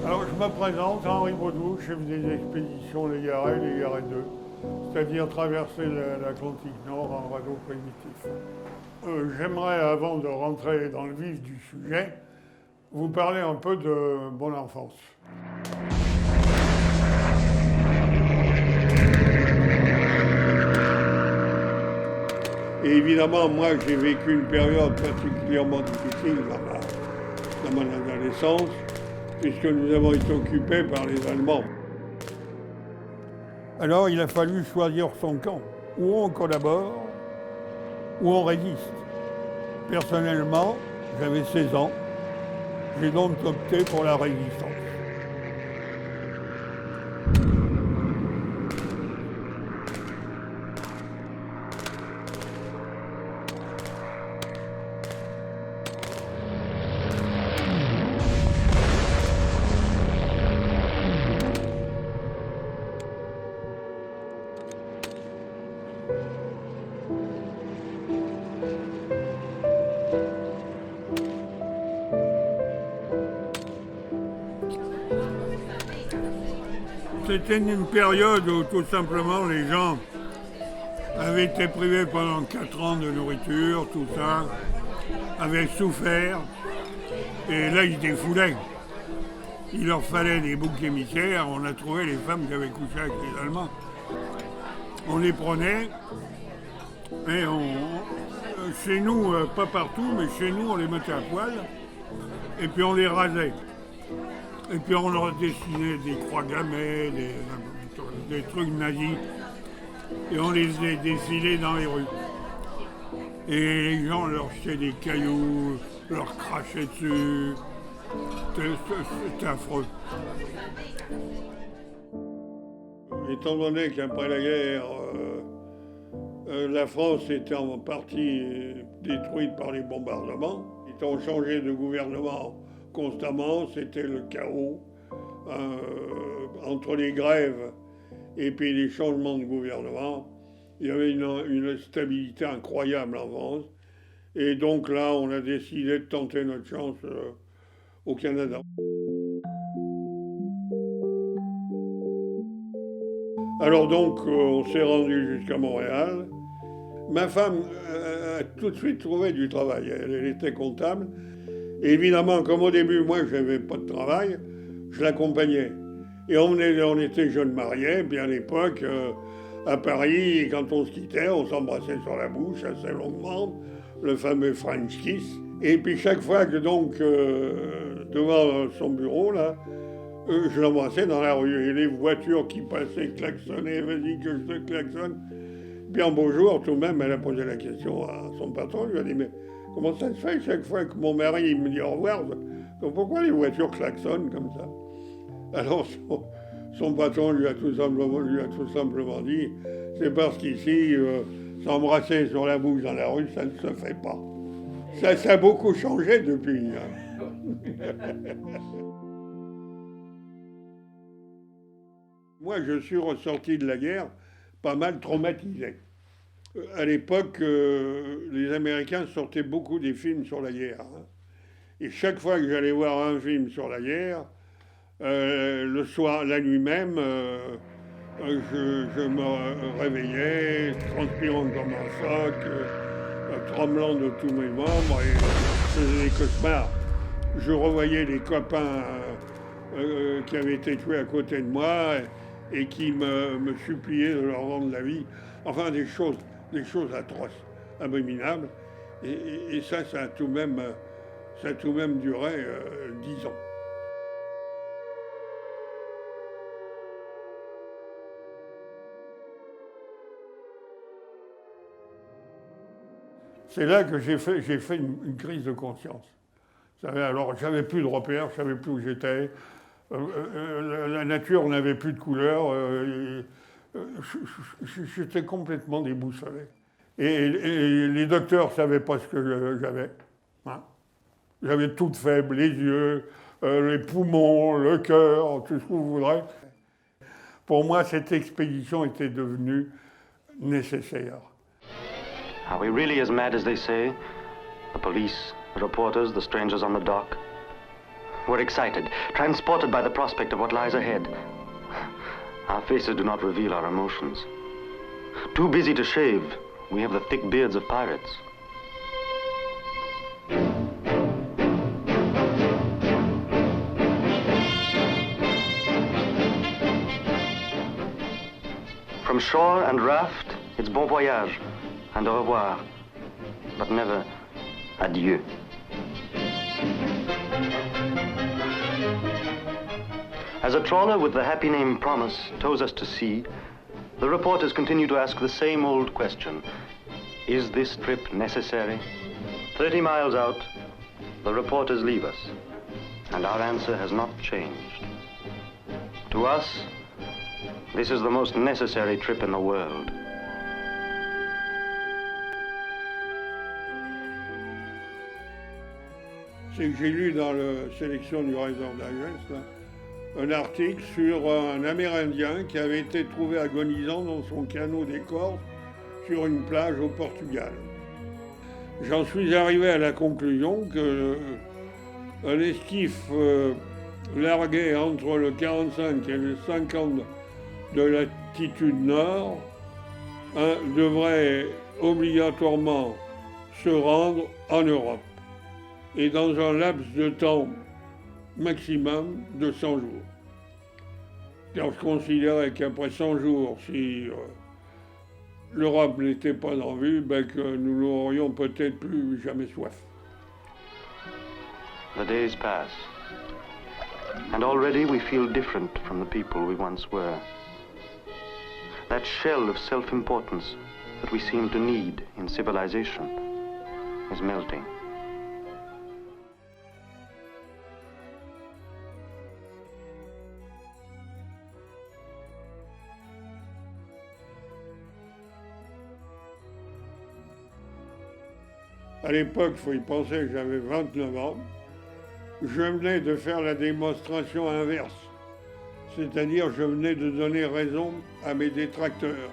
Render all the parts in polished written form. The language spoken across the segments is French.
Alors je me présente, Henri Baudou, chef des expéditions Légaré, Légaré 2, c'est-à-dire traverser l'Atlantique Nord en radeau primitif. J'aimerais, avant de rentrer dans le vif du sujet, vous parler un peu de mon enfance. Et évidemment, moi, j'ai vécu une période particulièrement difficile dans mon adolescence, puisque nous avons été occupés par les Allemands. Alors, il a fallu choisir son camp. Ou on collabore, ou on résiste. Personnellement, j'avais 16 ans. J'ai donc opté pour la résistance. C'était une période où tout simplement les gens avaient été privés pendant 4 ans de nourriture, tout ça, avaient souffert, et là ils se défoulaient. Il leur fallait des boucs émissaires, on a trouvé les femmes qui avaient couché avec les Allemands. On les prenait, et chez nous, pas partout, mais chez nous on les mettait à poil, et puis on les rasait. Et puis on leur dessinait des croix gammées, des trucs nazis. Et on les faisait défiler dans les rues. Et les gens leur jetaient des cailloux, leur crachaient dessus. C'était affreux. Étant donné qu'après la guerre, la France était en partie détruite par les bombardements, étant changé de gouvernement constamment, c'était le chaos entre les grèves et puis les changements de gouvernement. Il y avait une stabilité incroyable en France. Et donc là, on a décidé de tenter notre chance au Canada. Alors donc, on s'est rendu jusqu'à Montréal. Ma femme a tout de suite trouvé du travail. Elle était comptable. Et évidemment, comme au début, moi, je n'avais pas de travail, je l'accompagnais. Et on était jeunes mariés, puis à l'époque, à Paris, quand on se quittait, on s'embrassait sur la bouche assez longuement, le fameux French kiss. Et puis chaque fois que donc, devant son bureau, là, je l'embrassais dans la rue. Et les voitures qui passaient klaxonnaient, vas-y que je te klaxonne. Puis un beau jour, tout de même, elle a posé la question à son patron, il lui a dit, mais comment ça se fait chaque fois que mon mari me dit au revoir, pourquoi les voitures klaxonnent comme ça? Alors son patron lui a tout simplement dit, c'est parce qu'ici, s'embrasser sur la bouche dans la rue, ça ne se fait pas. Ça a beaucoup changé depuis. Moi, je suis ressorti de la guerre pas mal traumatisé. À l'époque, les Américains sortaient beaucoup des films sur la guerre. Et chaque fois que j'allais voir un film sur la guerre, le soir, la nuit même, je me réveillais, transpirant comme un phoque, tremblant de tous mes membres, et je faisais des cauchemars. Je revoyais les copains qui avaient été tués à côté de moi et qui me suppliaient de leur rendre la vie. Enfin, des choses atroces, abominables. Et ça a tout de même duré 10 ans. C'est là que j'ai fait une crise de conscience. Alors, j'avais plus de repères, je savais plus où j'étais. La nature n'avait plus de couleur. J'étais complètement déboussolé. Et les docteurs ne savaient pas ce que j'avais. Hein. J'avais tout faible, les yeux, les poumons, le cœur, tout ce que vous voudrez. Pour moi, cette expédition était devenue nécessaire. Are we really as mad as they say? The police, the reporters, the strangers on the dock? We're excited, transported by the prospect of what lies ahead. Our faces do not reveal our emotions. Too busy to shave, we have the thick beards of pirates. From shore and raft, it's bon voyage and au revoir, but never adieu. As a trawler with the happy name Promise tows us to sea, the reporters continue to ask the same old question. Is this trip necessary? 30 miles out, the reporters leave us, and our answer has not changed. To us, this is the most necessary trip in the world. C'est que j'ai lu dans la sélection du Trésor d'Agence un article sur un Amérindien qui avait été trouvé agonisant dans son canot d'écorce sur une plage au Portugal. J'en suis arrivé à la conclusion qu'un esquif largué entre le 45 et le 50 de latitude nord devrait obligatoirement se rendre en Europe, et dans un laps de temps maximum de 100 jours. Car je considérais qu'après 100 jours, si l'Europe n'était pas en vue, que nous n'aurions peut-être plus jamais soif. The days pass, and already we feel different from the people we once were. That shell of self-importance that we seem to need in civilization is melting. À l'époque, il faut y penser, j'avais 29 ans. Je venais de faire la démonstration inverse. C'est-à-dire, je venais de donner raison à mes détracteurs.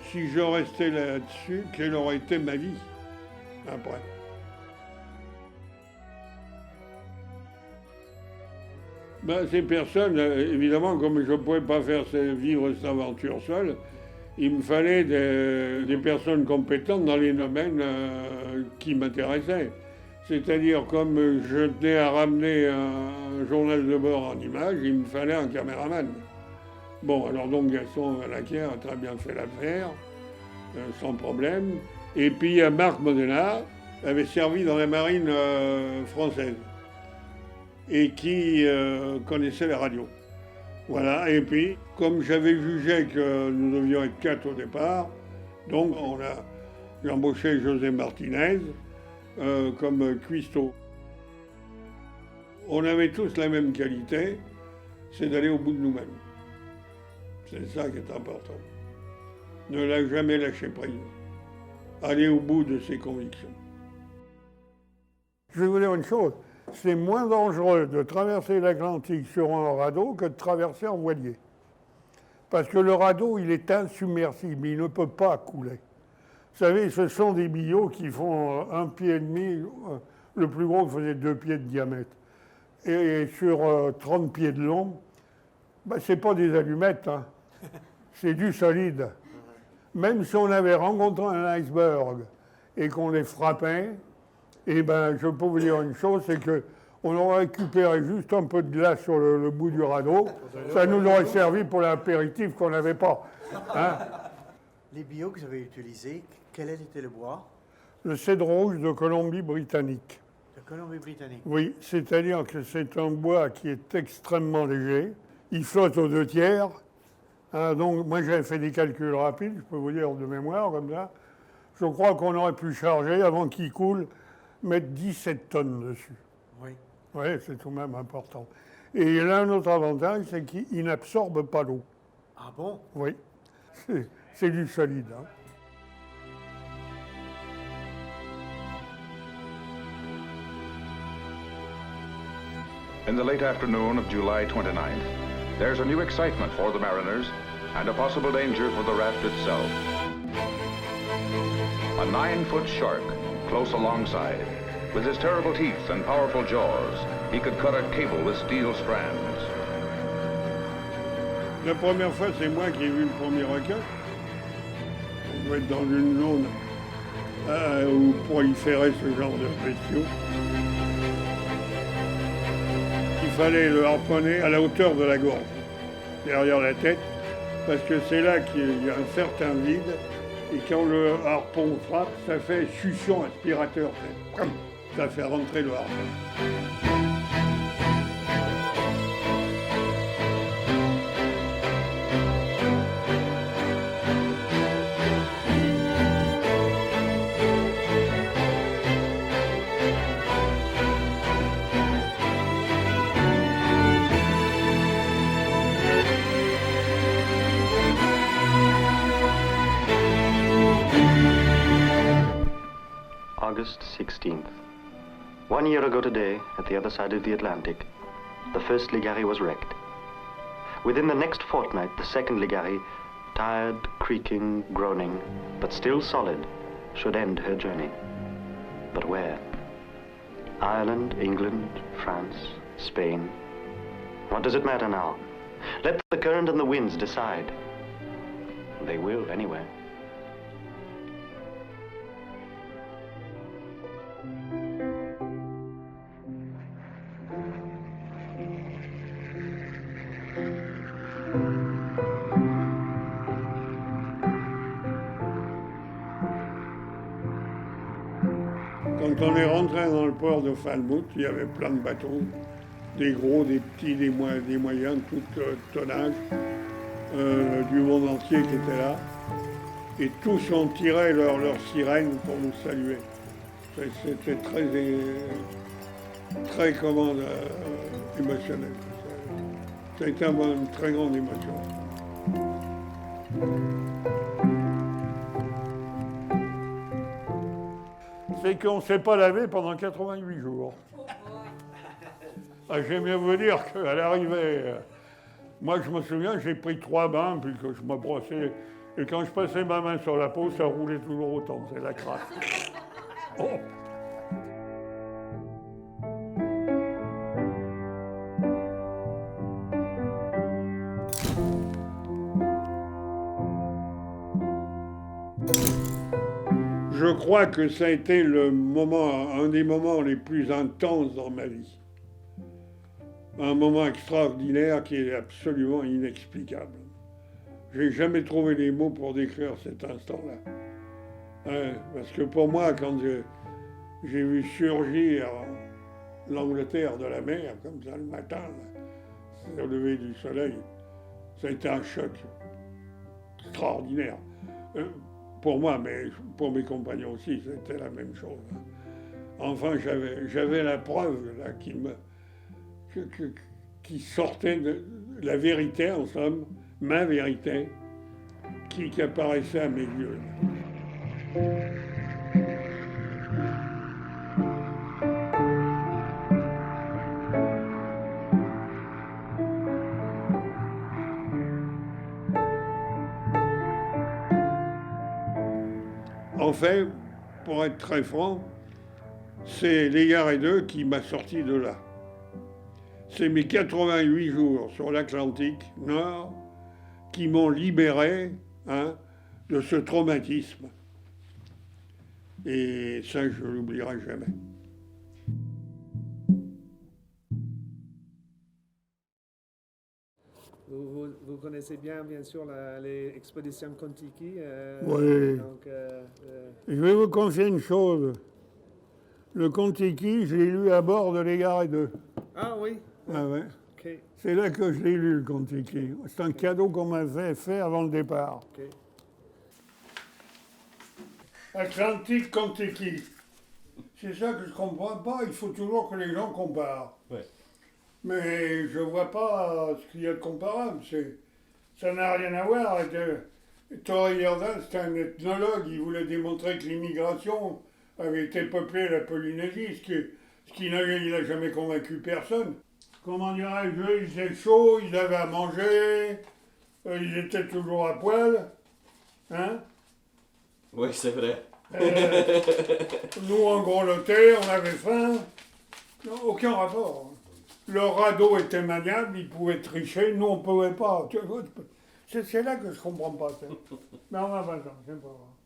Si je restais là-dessus, quelle aurait été ma vie après? Ces personnes, évidemment, comme je ne pouvais pas vivre cette aventure seule, il me fallait des personnes compétentes dans les domaines qui m'intéressaient. C'est-à-dire, comme je tenais à ramener un journal de bord en images, il me fallait un caméraman. Bon, alors donc Gaston Valaquière a très bien fait l'affaire, sans problème. Et puis Marc Modena avait servi dans la marine française et qui connaissait la radio. Voilà, et puis, comme j'avais jugé que nous devions être 4 au départ, donc j'ai embauché José Martinez comme cuistot. On avait tous la même qualité, c'est d'aller au bout de nous-mêmes. C'est ça qui est important. Ne jamais lâcher prise. Aller au bout de ses convictions. Je vais vous dire une chose. C'est moins dangereux de traverser l'Atlantique sur un radeau que de traverser en voilier. Parce que le radeau, il est insubmersible, il ne peut pas couler. Vous savez, ce sont des billots qui font 1,5 pied, le plus gros faisait 2 pieds de diamètre. Et sur 30 pieds de long, c'est pas des allumettes, hein. C'est du solide. Même si on avait rencontré un iceberg et qu'on les frappait, je peux vous dire une chose, c'est qu'on aurait récupéré juste un peu de glace sur le bout du radeau. Ça nous aurait servi pour l'apéritif qu'on n'avait pas. Hein? Les billots que vous avez utilisés, quel était le bois? Le cèdre rouge de Colombie-Britannique. De Colombie-Britannique? Oui, c'est-à-dire que c'est un bois qui est extrêmement léger. Il flotte aux 2 tiers. Hein, donc, moi, j'avais fait des calculs rapides, je peux vous dire de mémoire, comme ça. Je crois qu'on aurait pu charger, avant qu'il coule, mettre 17 tonnes dessus. Oui. Oui, c'est tout de même important. Et il a un autre avantage, c'est qu'il n'absorbe pas l'eau. Ah bon? Oui, c'est du solide. Hein. In the late afternoon of July 29th, there's a new excitement for the mariners and a possible danger for the raft itself. A 9-foot shark close alongside, with his terrible teeth and powerful jaws, he could cut a cable with steel strands. La première fois, c'est moi qui ai vu le premier requin. On doit être dans une zone où proliférait ce genre de bestiaux. Il fallait le harponner à la hauteur de la gorge, derrière la tête, parce que c'est là qu'il y a un certain vide, et quand le harpon frappe, ça fait succion aspirateur. Ça fait rentrer le harpon. August 16th. 1 year ago today, at the other side of the Atlantic, the first Ligari was wrecked. Within the next fortnight, the second Ligari, tired, creaking, groaning, but still solid, should end her journey. But where? Ireland, England, France, Spain. What does it matter now? Let the current and the winds decide. They will, anyway. Quand on est rentré dans le port de Falmouth, il y avait plein de bateaux, des gros, des petits, des moyens, tout tonnage, du monde entier qui était là. Et tous ont tiré leur sirène pour nous saluer. C'était très émotionnel. Ça a été une très grande émotion. C'est qu'on ne s'est pas lavé pendant 88 jours. Ah, j'aime bien vous dire qu'à l'arrivée, moi je me souviens, j'ai pris 3 bains, puis que je me brossais, et quand je passais ma main sur la peau, ça roulait toujours autant, c'est la crasse. Oh. Je crois que ça a été un des moments les plus intenses dans ma vie. Un moment extraordinaire qui est absolument inexplicable. J'ai jamais trouvé les mots pour décrire cet instant-là. Parce que pour moi, quand j'ai vu surgir l'Angleterre de la mer, comme ça le matin, au lever du soleil, ça a été un choc extraordinaire. Pour moi, mais pour mes compagnons aussi, c'était la même chose. Enfin, j'avais la preuve là, qui sortait de la vérité, en somme, ma vérité, qui apparaissait à mes yeux. En fait, pour être très franc, c'est Ligari 2 qui m'a sorti de là. C'est mes 88 jours sur l'Atlantique Nord qui m'ont libéré de ce traumatisme. Et ça, je ne l'oublierai jamais. Vous connaissez bien sûr, les expéditions Kon-Tiki. Oui. Je vais vous confier une chose. Le Kon-Tiki, je l'ai lu à bord de Ligari 2. Ah oui? Ah ouais. Okay. C'est là que je l'ai lu, le Kon-Tiki. C'est un cadeau qu'on m'avait fait avant le départ. Okay. Atlantique Kon-Tiki. C'est ça que je ne comprends pas. Il faut toujours que les gens comparent. Ouais. Mais je ne vois pas ce qu'il y a de comparable. Ça n'a rien à voir. Torrey Jordan, c'était un ethnologue. Il voulait démontrer que l'immigration avait été peuplée la Polynésie, ce qui n'a jamais convaincu personne. Comment dirais-je, il faisait chaud, ils avaient à manger, ils étaient toujours à poil. Hein? Oui, c'est vrai. Nous, en grelottais, on avait faim. Non, aucun rapport. Le radeau était maniable, ils pouvaient tricher, nous on ne pouvait pas. C'est là que je ne comprends pas. Ça. Mais on a 20 ans, c'est pas grave.